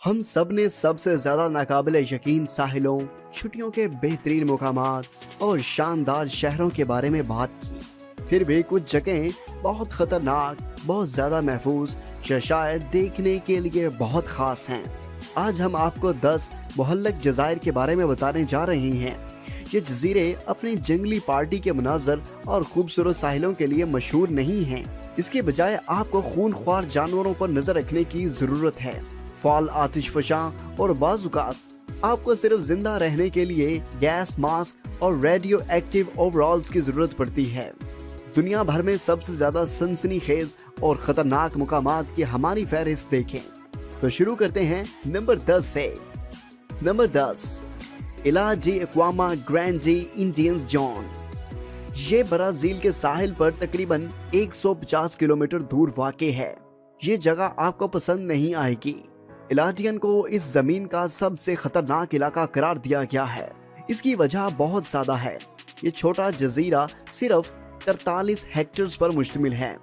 हम सब ने सबसे ज्यादा नाकाबिले यकीन साहिलों, छुट्टियों के बेहतरीन मुकामात और शानदार शहरों के बारे में बात की। फिर भी कुछ जगहें बहुत खतरनाक, बहुत ज्यादा महफूज या शायद देखने के लिए बहुत खास हैं। आज हम आपको 10 मुहल्लक जज़ायर के बारे में बताने जा रहे हैं। ये जजीरे अपने जंगली पार्टी के मनाजर और खूबसूरत साहिलों के लिए मशहूर नहीं हैं। इसके बजाय आपको खूनख्वार जानवरों पर नजर रखने की जरूरत है। फॉल आतिशफशां और बाज़-औक़ात आपको सिर्फ जिंदा रहने के लिए गैस मास्क और रेडियो एक्टिव ओवरऑल्स की जरूरत पड़ती है। दुनिया भर में सबसे ज्यादा सनसनीखेज और खतरनाक मुकामात की हमारी फहरिस्त देखें। तो शुरू करते हैं नंबर 10 से। नंबर 10, इला डी एक्वामा ग्रैंडे इंडियंस जोन। ये ब्राजील के साहिल पर तकरीबन 150 किलोमीटर दूर वाक़े है। ये जगह आपको पसंद नहीं आएगी। इलाटियन को इस जमीन का सबसे खतरनाक इलाका करार दिया गया है। इसकी वजह बहुत ज्यादा है। ये छोटा जजीरा सिर्फ 43 हेक्टेयर्स पर मुश्तमिल है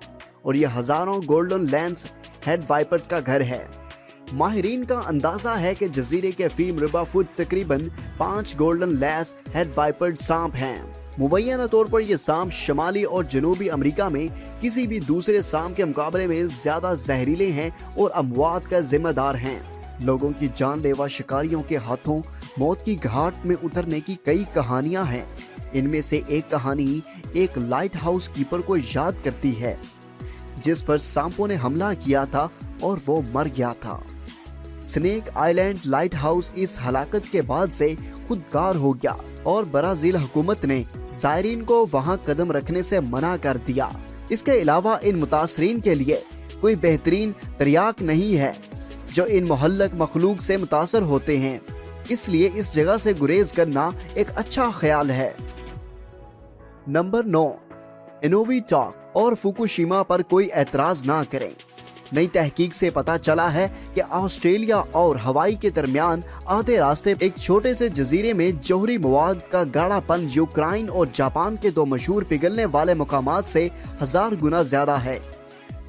और ये हजारों गोल्डन लैंस हेड वाइपर्स का घर है। माहिरीन का अंदाजा है कि जजीरे के फी मुरबा फुट तकरीबन 5 गोल्डन लैंस हेड वाइपर सांप हैं। मुबैना तौर पर ये सांप शमाली और जनूबी अमेरिका में किसी भी दूसरे सांप के मुकाबले में ज्यादा जहरीले हैं और अमवात का जिम्मेदार हैं। लोगों की जानलेवा शिकारियों के हाथों मौत की घाट में उतरने की कई कहानियां हैं। इनमें से एक कहानी एक लाइट हाउस कीपर को याद करती है, जिस पर सांपों ने हमला किया था और वो मर गया था। स्नेक आइलैंड लाइट हाउस इस हलाकत के बाद से खुदकार हो गया और ब्राजील हुकूमत ने ज़ायरीन को वहां कदम रखने से मना कर दिया। इसके अलावा इन मुतासरीन के लिए कोई बेहतरीन तरियाक नहीं है जो इन मुहल्लक मखलूक से मुतासर होते हैं, इसलिए इस जगह से गुरेज करना एक अच्छा ख्याल है। नंबर 9, इनोवीटॉक और फुकुशिमा पर कोई एतराज ना करें। नई तहकीक से पता चला है कि ऑस्ट्रेलिया और हवाई के दरमियान आधे रास्ते एक छोटे से जजीरे में जौहरी मवाद का गाढ़ापन यूक्रेन और जापान के 2 मशहूर पिघलने वाले मुकामात से 1000 गुना ज्यादा है।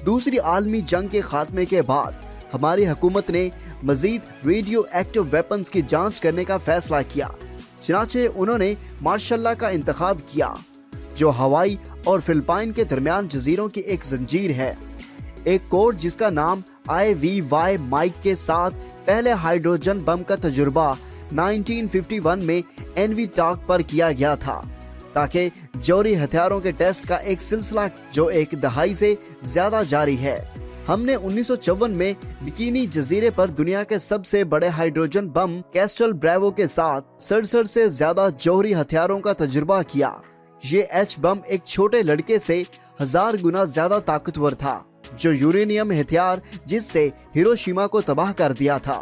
दूसरी आलमी जंग के खात्मे के बाद हमारी हुकूमत ने मजीद रेडियो एक्टिव वेपन्स की जांच करने का फैसला किया। चनाचे उन्होंने मार्शल्ला का इंतखाब किया, जो हवाई और फिलिपाइन के दरमियान जजीरों की एक जंजीर है। एक कोड जिसका नाम IVY माइक के साथ पहले हाइड्रोजन बम का तजुर्बा 1951 में इनोवीटॉक पर किया गया था, ताकि जौहरी हथियारों के टेस्ट का एक सिलसिला जो एक दहाई से ज्यादा जारी है। हमने 1954 में बिकिनी जजीरे पर दुनिया के सबसे बड़े हाइड्रोजन बम कैस्टल ब्रेवो के साथ 67 से ज्यादा जौहरी हथियारों का तजुर्बा किया। ये H बम एक छोटे लड़के से 1000 गुना ज्यादा ताकतवर था, जो यूरेनियम हथियार जिससे हिरोशिमा को तबाह कर दिया था।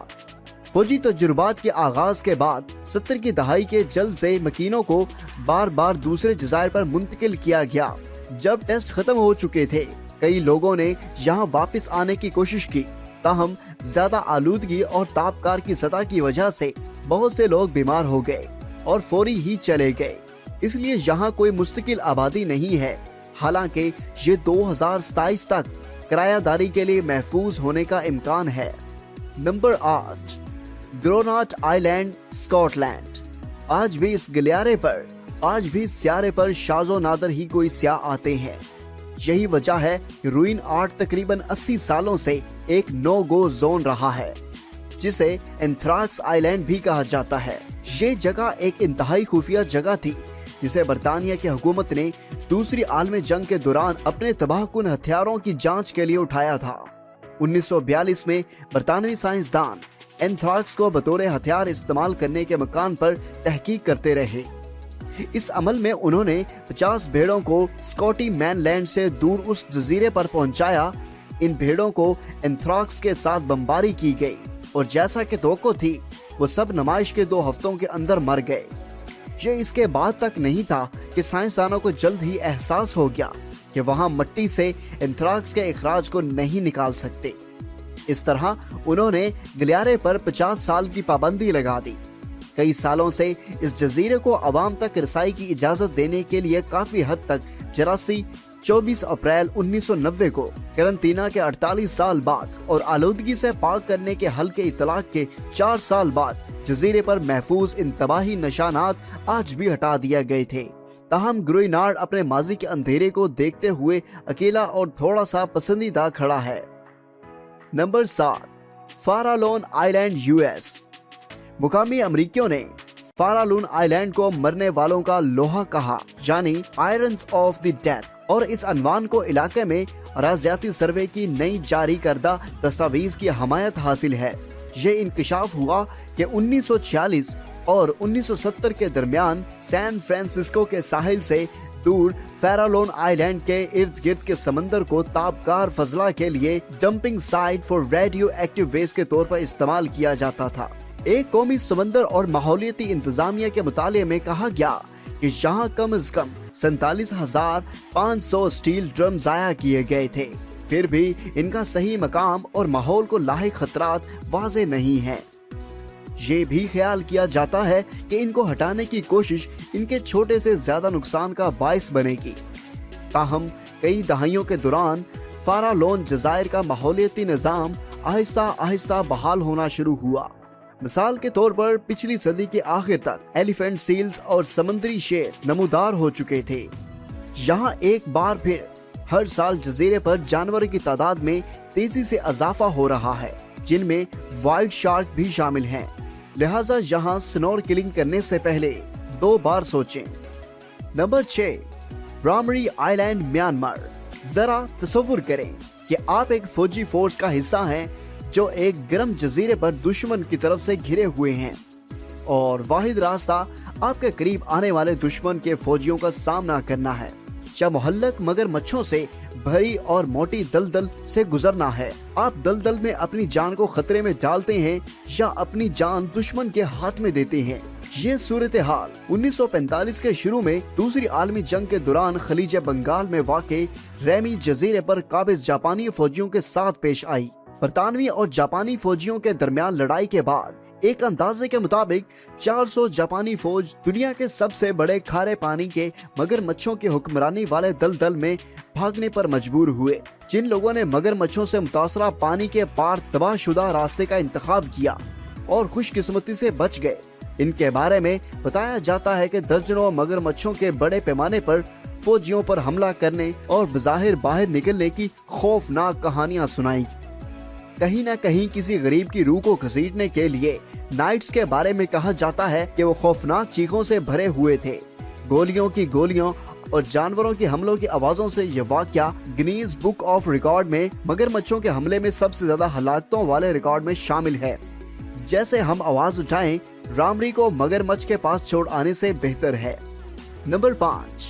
फौजी तजुर्बात के आगाज के बाद 70 की दहाई के जल्द से मकीनों को बार बार दूसरे जज़ायर पर मुंतकिल किया गया। जब टेस्ट खत्म हो चुके थे, कई लोगों ने यहाँ वापस आने की कोशिश की, ताहम ज्यादा आलूदगी और तापकार की सतह की वजह से बहुत से लोग बीमार हो गए और फौरी ही चले गए। इसलिए यहाँ कोई मुस्तकिल आबादी नहीं है। हालांकि ये 2027 तक किरायादारी के लिए महफूज होने का इम्कान है। Number 8, Gruinard island, Scotland. आज भी इस गलियारे पर, आज भी इस सियारे पर शाजो नादर ही कोई सियाह आते हैं। यही वजह है कि रूइन आर्ट तकरीबन 80 सालों से एक नो गो जोन रहा है, जिसे एंथ्राक्स आइलैंड भी कहा जाता है। ये जगह एक इंतहाई खुफिया जगह थी, जिसे बरतानिया की हुकूमत ने दूसरी आलमी जंग के दौरान अपने तबाहकुन हथियारों की जांच के लिए उठाया था। 1942 में बरतानवी साइंसदान एंथ्राक्स को बतौर हथियार इस्तेमाल करने के मकान पर तहकीक करते रहे। इस अमल में उन्होंने 50 भेड़ों को स्कॉटी मैनलैंड से दूर उस जजीरे पर पहुंचाया। इन भेड़ों को एंथ्राक्स के साथ बमबारी की गई और जैसा कि तवक्को थी, वो सब नुमाइश के 2 हफ्तों के अंदर मर गए। ये इसके बाद तक नहीं था कि साइंसदानों को जल्द ही एहसास हो गया कि वहां मिट्टी से एंथ्राक्स के इखराज को नहीं निकाल सकते। इस तरह उन्होंने गलियारे पर 50 साल की पाबंदी लगा दी। कई सालों से इस जजीरे को आवाम तक रसाई की इजाजत देने के लिए काफी हद तक जरासी 24 अप्रैल 1990 को करंटीना के 48 साल बाद और आलूदगी से पाक करने के हल्के इतलाक के 4 साल बाद जजीरे पर महफूज इन तबाही निशानात आज भी हटा दिए गए थे। ताहम ग्रोइनार्ड अपने माजी के अंधेरे को देखते हुए अकेला और थोड़ा सा पसंदीदा खड़ा है। Number 7, Farallon island US. मुकामी अमरीकियों ने फारालोन आइलैंड को मरने वालों का लोहा कहा, यानी आयरन्स ऑफ द डेथ, और इस अनवान को इलाके में अराजियाती सर्वे की नई जारी करदा दस्तावेज की हमायत हासिल है। ये इंकशाफ हुआ कि 1946 और 1970 के दरमियान सैन फ्रांसिस्को के साहिल से दूर फारालोन आइलैंड के इर्द गिर्द के समंदर को ताबकार फजला के लिए dumping site for radioactive waste के तौर पर इस्तेमाल किया जाता था। एक कौमी समंदर और माहौलियाती इंतजामिया के मुताले में कहा गया कि यहाँ कम से कम 47,500 स्टील ड्रम जाया किए गए थे। फिर भी इनका सही मकाम और माहौल को लाहिक खतरात वाज़े नहीं है। ये भी ख्याल किया जाता है कि इनको हटाने की कोशिश इनके छोटे से ज्यादा नुकसान का बायस बनेगी। ताहम कई दहाइयों के दौरान फारालोन जजायर का माहौलियाती निज़ाम आहिस्ता आहिस्ता बहाल होना शुरू हुआ। मिसाल के तौर पर पिछली सदी के आखिर तक एलिफेंट सील्स और समुद्री शेर नमूदार हो चुके थे। यहाँ एक बार फिर हर साल जजीरे पर जानवरों की तादाद में तेजी से इजाफा हो रहा है, जिनमें वाइल्ड शार्क भी शामिल हैं। लिहाजा यहाँ स्नॉर्कलिंग करने से पहले 2 बार सोचें। नंबर 6, रामरी आइलैंड म्यांमार। जरा तसव्वुर करें कि आप एक फौजी फोर्स का हिस्सा हैं जो एक गर्म जजीरे पर दुश्मन की तरफ से घिरे हुए हैं और वाहिद रास्ता आपके करीब आने वाले दुश्मन के फौजियों का सामना करना है या मुहल्लक मगरमच्छों से भरी और मोटी दलदल से गुजरना है। आप दलदल में अपनी जान को खतरे में डालते हैं या अपनी जान दुश्मन के हाथ में देते हैं। ये सूरत हाल 1945 के शुरू में दूसरी आलमी जंग के दौरान खलीज बंगाल में वाक़े रेमी जजीरे पर काबिज जापानी फौजियों के साथ पेश आई। बरतानवी और जापानी फौजियों के दरमियान लड़ाई के बाद एक अंदाजे के मुताबिक 400 जापानी फौज दुनिया के सबसे बड़े खारे पानी के मगरमच्छों की हुक्मरानी वाले दलदल में भागने पर मजबूर हुए। जिन लोगों ने मगरमच्छों से मुतासरा पानी के पार तबाहशुदा रास्ते का इंतखाब किया और खुशकिस्मती से बच गए, इनके बारे में बताया जाता है कि दर्जनों मगरमच्छों के बड़े पैमाने पर फौजियों पर हमला करने और बज़ाहिर बाहर निकलने की खौफनाक कहानियां सुनाई। कहीं न कहीं किसी गरीब की रूह को घसीटने के लिए नाइट्स के बारे में कहा जाता है कि वो खौफनाक चीखों से भरे हुए थे। गोलियों की गोलियों और जानवरों के हमलों की आवाजों से ये वाकया गिनीज बुक ऑफ रिकॉर्ड में मगरमच्छों के हमले में सबसे ज्यादा हलाकतों वाले रिकॉर्ड में शामिल है। जैसे हम आवाज उठाएं, रामरी को मगरमच्छ के पास छोड़ आने से बेहतर है। Number 5,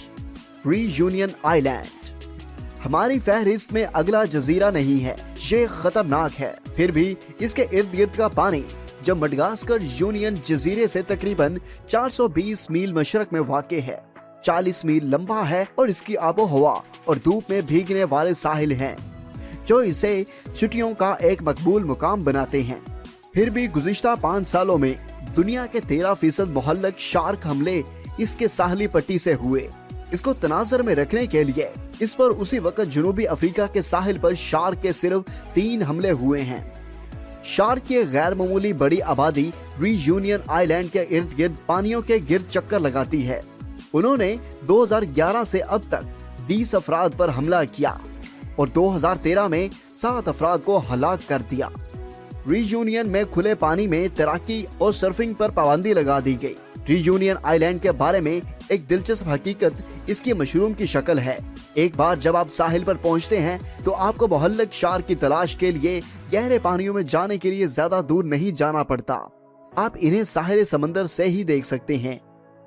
reunion island. हमारी फहरिस्त में अगला जजीरा नहीं है, ये खतरनाक है। फिर भी इसके इर्द गिर्द का पानी जो मडगास्कर यूनियन जजीरे से तकरीबन 420 मील मशरक में वाक़े है, 40 मील लंबा है और इसकी आबो हवा और धूप में भीगने वाले साहिल हैं जो इसे छुट्टियों का एक मकबूल मुकाम बनाते हैं। फिर भी गुज़िश्ता 5 सालों में दुनिया के 13% मुहल्लक शार्क हमले इसके साहली पट्टी से हुए। इसको तनाजर में रखने के लिए इस पर उसी वक्त जनूबी अफ्रीका के साहिल पर शार्क के सिर्फ 3 हमले हुए हैं। शार्क की गैर मामूली बड़ी आबादी रीयूनियन आइलैंड के इर्द गिर्द पानियों के गिर्द चक्कर लगाती है। उन्होंने 2011 से अब तक 20 अफराद पर हमला किया और 2013 में 7 अफराद को हलाक कर दिया। रीयूनियन में खुले पानी में तैराकी और सर्फिंग पर पाबंदी लगा दी गई। रीयूनियन आइलैंड के बारे में एक दिलचस्प हकीकत इसकी मशरूम की शक्ल है। एक बार जब आप साहिल पर पहुंचते हैं तो आपको मुहल्लक शार्क की तलाश के लिए गहरे पानियों में जाने के लिए ज्यादा दूर नहीं जाना पड़ता। आप इन्हें साहिल समंदर से ही देख सकते हैं।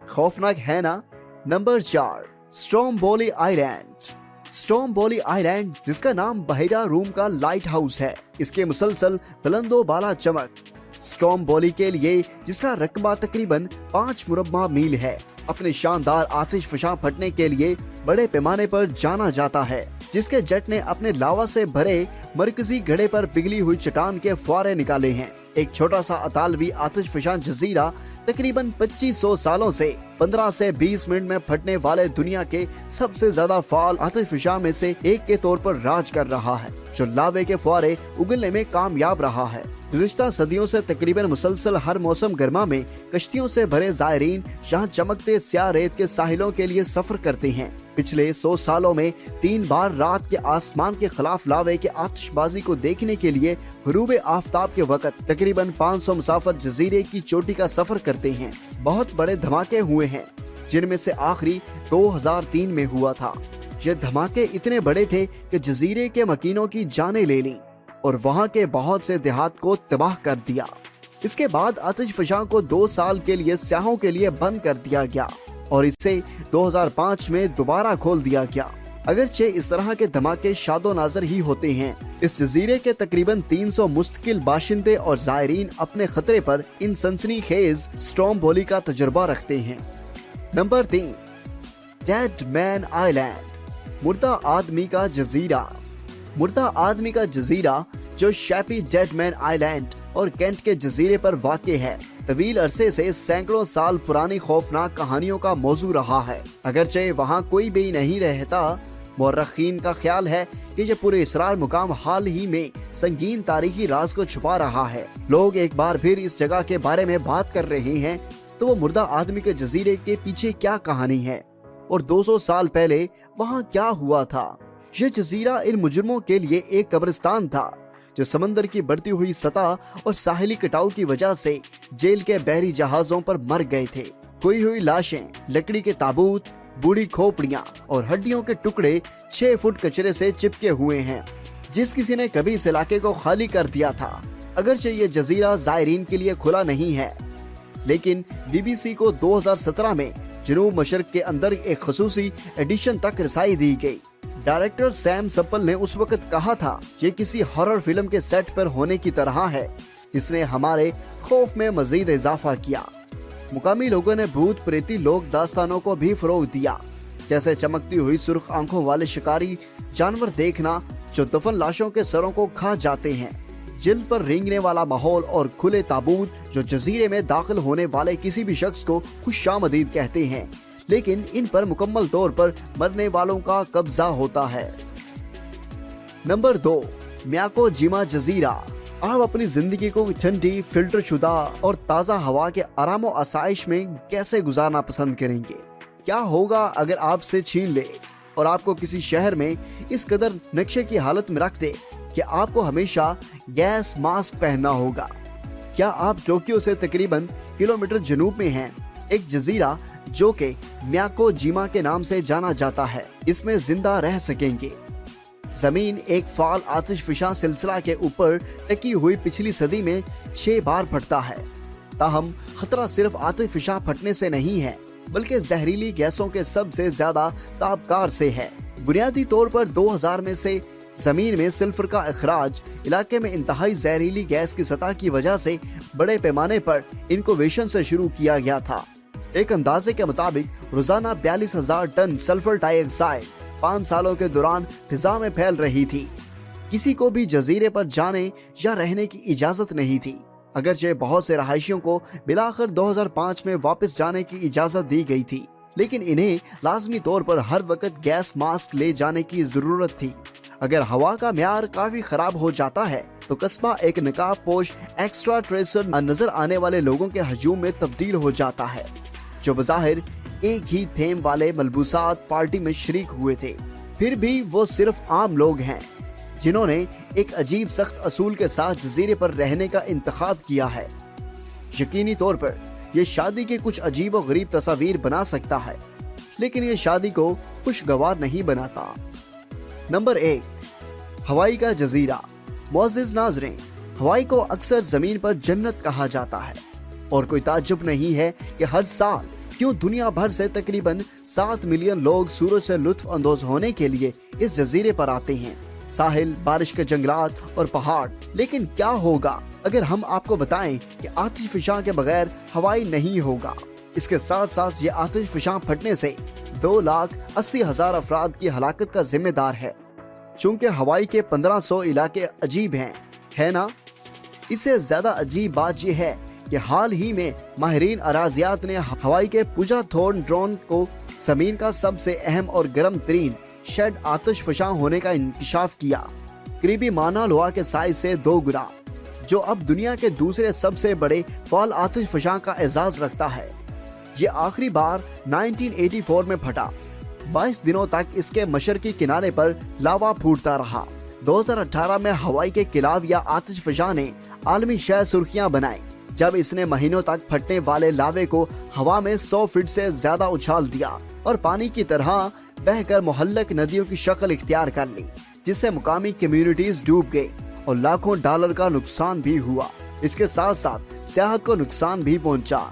खौफनाक है ना। Number 4, Stromboli island. Stromboli island, जिसका नाम बहिरा रूम का लाइट हाउस है, इसके मुसलसल बुलंदो बाला चमक स्ट्रोम्बोली के लिए, जिसका रकबा तकरीबन 5 मुरब्बा मील है, अपने शानदार आतिश फशां फटने के लिए बड़े पैमाने पर जाना जाता है, जिसके जेट ने अपने लावा से भरे मरकजी घड़े पर पिघली हुई चट्टान के फुआरे निकाले हैं। एक छोटा सा अतालवी आतिश फिशां जजीरा तकरीबन 2500 सालों से 15 से 20 मिनट में फटने वाले दुनिया के सबसे ज्यादा फाल आतिश फिशां में से एक के तौर पर राज कर रहा है, जो लावे के फुआरे उगलने में कामयाब रहा है। गुज़िश्ता सदियों से तकरीबन मुसलसल हर मौसम गर्मा में कश्तियों से भरे ज़ायरीन जहां चमकते स्याह रेत के साहिलों के लिए सफर करते हैं। पिछले 100 सालों में 3 बार रात के आसमान के खिलाफ लावे के आतिशबाजी को देखने के लिए गुरूब आफ्ताब के वक्त तकरीबन 500 मुसाफिर जजीरे की चोटी का सफर करते हैं। बहुत बड़े धमाके हुए हैं, जिनमें से आखिरी 2003 में हुआ था। ये धमाके इतने बड़े थे कि जजीरे के मकीनों की जानें ले लीं और वहां के बहुत से देहात को तबाह कर दिया। इसके बाद आतिश फिशां को 2 साल के लिए सयाहों के लिए बंद कर दिया गया और इसे 2005 में दोबारा खोल दिया गया। अगरचे इस तरह के धमाके शादो नाजर ही होते हैं, इस जजीरे के तकरीबन 300 मुस्तकिल बाशिंदे और ज़ायरीन अपने खतरे पर इन सनसनीखेज स्ट्रोम्बोली का तजुर्बा रखते हैं। नंबर 3, डेड मैन आइलैंड, मुर्दा आदमी का जजीरा। मुर्दा आदमी का जजीरा जो शैपी डेड मैन आइलैंड और केंट के जजीरे पर वाक़ है, तवील अरसे से सैकड़ों साल पुरानी खौफनाक कहानियों का मौजू रहा है। अगरचे वहाँ कोई भी नहीं रहता, मौर्रखीन का ख्याल है कि ये पूरे इसरार मुकाम हाल ही में संगीन तारीखी राज को छुपा रहा है। लोग एक बार फिर इस जगह के बारे में बात कर रहे हैं, तो वो मुर्दा आदमी के जजीरे के पीछे क्या कहानी है और 200 साल पहले वहाँ क्या हुआ था। ये जजीरा इन मुजरमों के लिए एक कब्रिस्तान था जो समंदर की बढ़ती हुई सतह और साहिली कटाव की वजह से जेल के बहरी जहाजों पर मर गए थे। खोई हुई लाशें, लकड़ी के ताबूत, बूढ़ी खोपड़ियां और हड्डियों के टुकड़े 6 फुट कचरे से चिपके हुए हैं, जिस किसी ने कभी इस इलाके को खाली कर दिया था। अगरचे ये जजीरा ज़ायरीन के लिए खुला नहीं है, लेकिन BBC को 2017 में जनूब मशरक के अंदर एक खसूसी एडिशन तक रसाई दी गई। डायरेक्टर सैम सप्पल ने उस वक्त कहा था, ये किसी हॉरर फिल्म के सेट पर होने की तरह है, जिसने हमारे खौफ में मजीद इजाफा किया। मुकामी लोगों ने भूत प्रेती लोक दास्तानों को भी फरोग दिया, जैसे चमकती हुई सुर्ख आंखों वाले शिकारी जानवर देखना जो दफन लाशों के सरों को खा जाते हैं, जिल्द पर रेंगने वाला माहौल और खुले ताबूत जो जजीरे में दाखिल होने वाले किसी भी शख्स को खुशामदीद कहते हैं, लेकिन इन पर मुकम्मल तौर पर मरने वालों का कब्जा होता है। नंबर 2, म्याको जिमा जजीरा। आप अपनी जिंदगी को ठंडी, फिल्टर शुदा और ताज़ा हवा के आराम और आसाइश में कैसे गुजारना पसंद करेंगे? क्या होगा अगर आपसे छीन ले और आपको किसी शहर में इस कदर नक्शे की हालत में रख दे कि आपको हमेशा गैस मास्क पहनना होगा? क्या आप टोक्यो से तकरीबन किलोमीटर जनूब में हैं, एक जजीरा जो कि म्याको जिमा के नाम से जाना जाता है, इसमें जिंदा रह सकेंगे? जमीन एक फाल आतिश फिशां सिलसिला के ऊपर टकी हुई पिछली सदी में 6 बार फटता है। ताहम खतरा सिर्फ आतिश फिशां फटने से नहीं है, बल्कि जहरीली गैसों के सबसे ज्यादा ताबकार से है। बुनियादी तौर पर 2000 में से जमीन में सल्फर का अखराज इलाके में इंतहाई जहरीली गैस की सतह की वजह से बड़े पैमाने पर इनक्यूबेशन से शुरू किया गया था। एक अंदाजे के मुताबिक रोजाना 42,000 टन सल्फर डाइऑक्साइड 5 सालों के दौरान फिजा में फैल रही थी। किसी को भी जजीरे पर जाने या रहने की इजाजत नहीं थी, अगरचे बहुत से रहायशियों को बिलाखिर 2005 में वापस जाने की इजाजत दी गई थी, लेकिन इन्हें लाजमी तौर पर हर वक्त गैस मास्क ले जाने की जरूरत थी। अगर हवा का म्यार काफी खराब हो जाता है तो कस्बा एक नकाब पोश एक्स्ट्रा ट्रेसर नजर आने वाले लोगों के हजूम में तब्दील हो जाता है, जो बज़ाहिर एक ही थेम वाले मलबूसात पार्टी में शरीक हुए थे। फिर भी वो सिर्फ आम लोग हैं जिन्होंने एक अजीब सख्त असूल के साथ जजीरे पर रहने का इंतखाब किया है। यकीनी तौर पर यह शादी के कुछ अजीब और गरीब तस्वीर बना सकता है, लेकिन ये शादी को खुशगवार नहीं बनाता। नंबर 1, हवाई का जजीरा। मुअज़्ज़िज़ नाज़रीन, हवाई को अक्सर जमीन पर जन्नत कहा जाता है और कोई ताज्जुब नहीं है कि हर साल क्यों दुनिया भर से तकरीबन 7 मिलियन लोग सूरज से लुत्फ अंदोज होने के लिए इस जजीरे पर आते हैं। साहिल, बारिश के जंगलात और पहाड़। लेकिन क्या होगा अगर हम आपको बताएं कि आतिश फिशां के बगैर हवाई नहीं होगा? इसके साथ साथ ये आतिश फिशां फटने से 2,80,000 अफराद की हलाकत का जिम्मेदार है। चूंकि हवाई के 1500 इलाके अजीब हैं, है ना? اس سے زیادہ عجیب بات یہ ہے کہ حال ہی میں ماہرین اراضیات نے ہوائی کے پوجاتھون ڈرون کو زمین کا سب سے اہم اور گرم ترین شیڈ آتش فشاں ہونے کا انکشاف کیا، قریبی مانا لوا کے سائز سے 2 گنا، جو اب دنیا کے دوسرے سب سے بڑے فعال آتش فشاں کا اعزاز رکھتا ہے۔ یہ آخری بار 1984 میں پھٹا۔ 22 دنوں تک اس کے مشرقی کنارے پر لاوا پھوٹتا رہا۔ 2018 میں ہوائی کے کلاو یا آتش فشاں نے عالمی شہ سرخیاں بنائی جب اس نے مہینوں تک پھٹنے والے لاوے کو ہوا میں 100 فٹ سے زیادہ اچھال دیا اور پانی کی طرح بہہ کر مہلک ندیوں کی شکل اختیار کر لی، جس سے مقامی کمیونٹیز ڈوب گئی اور لاکھوں ڈالر کا نقصان بھی ہوا۔ اس کے ساتھ ساتھ سیاحت کو نقصان بھی پہنچا۔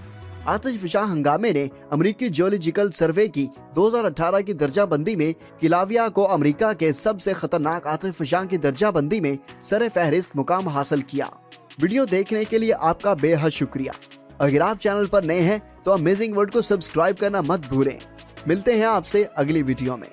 آتش فشاں ہنگامے نے امریکی جیولوجیکل سروے کی 2018 کی درجہ بندی میں کلاویا کو امریکہ کے سب سے خطرناک آتش فشاں کی درجہ بندی میں سر فہرست مقام حاصل کیا۔ ویڈیو دیکھنے کے لیے آپ کا بے حد شکریہ۔ اگر آپ چینل پر نئے ہیں تو امیزنگ ورلڈ کو سبسکرائب کرنا مت بھولیں۔ ملتے ہیں آپ سے اگلی ویڈیو میں۔